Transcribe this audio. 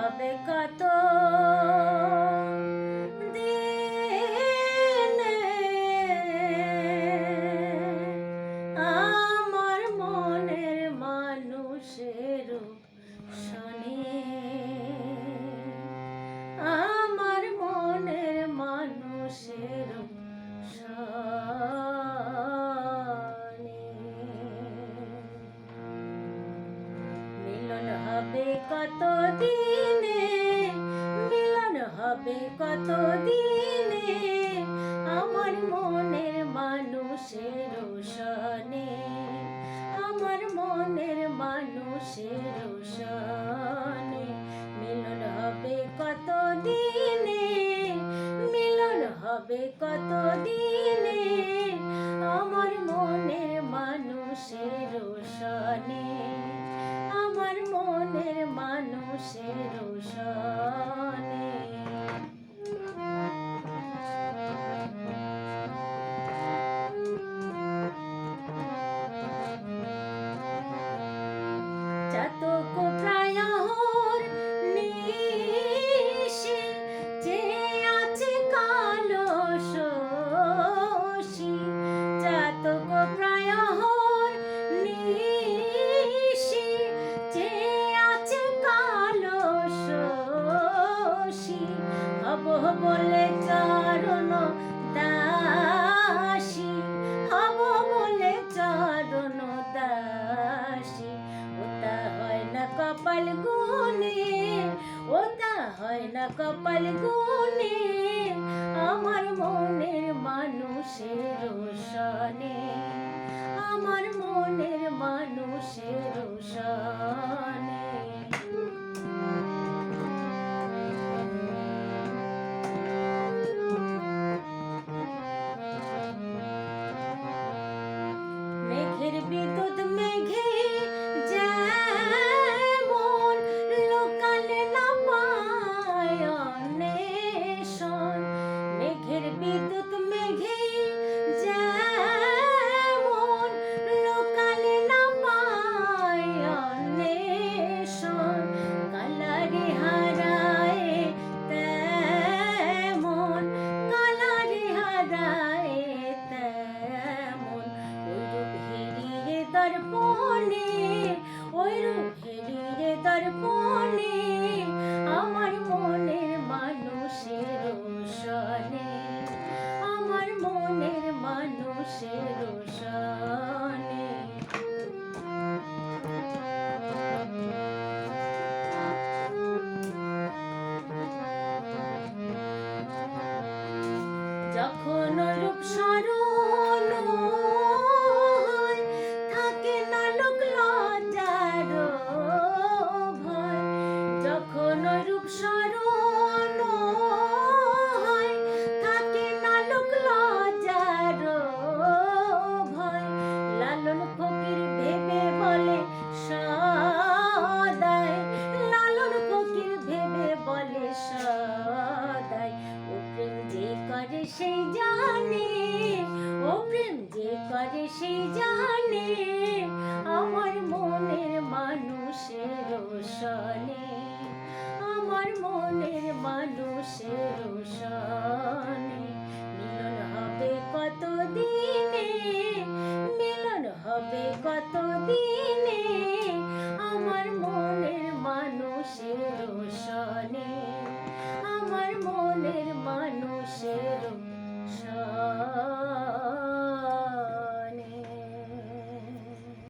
হবে কত দিনে আমার মনের মানুষের শোনে আমার মনের মানুষের শোনে মিলন হবে কত দিনে মিলন হবে কত দিনে আমার মনের মানুষের শোনে আমার মনের মানুষের শোনে মিলন হবে কত দিনে মিলন হবে কত দিনে আমার মনের মানুষের শোনে আমার মনের মানুষের শোনে চাতক প্রায়হর নিশি যে আছে কালো শশী চাতক প্রায়হর নিশি যে আছে কালো শশী হব বলে চরণ দাসী হব বলে চরণ দাসী ওটা হয় না কপাল গুনে ওটা হয় না কপাল গুনে আমার মনের মানুষের শোনে আমার মনের মানুষের শোনে মেঘের বিদ্যুৎ মেঘে যেমন লোকালে না পায় অন্বেষণ মেঘের বিদ্যুৎ মেঘে যেমন লোকালে না পায় অন্বেষণ কালারে হারায় তেমন কালারে হারায় তেমন দর্পণে ওই রূপ হেরিয়ে দর্পণে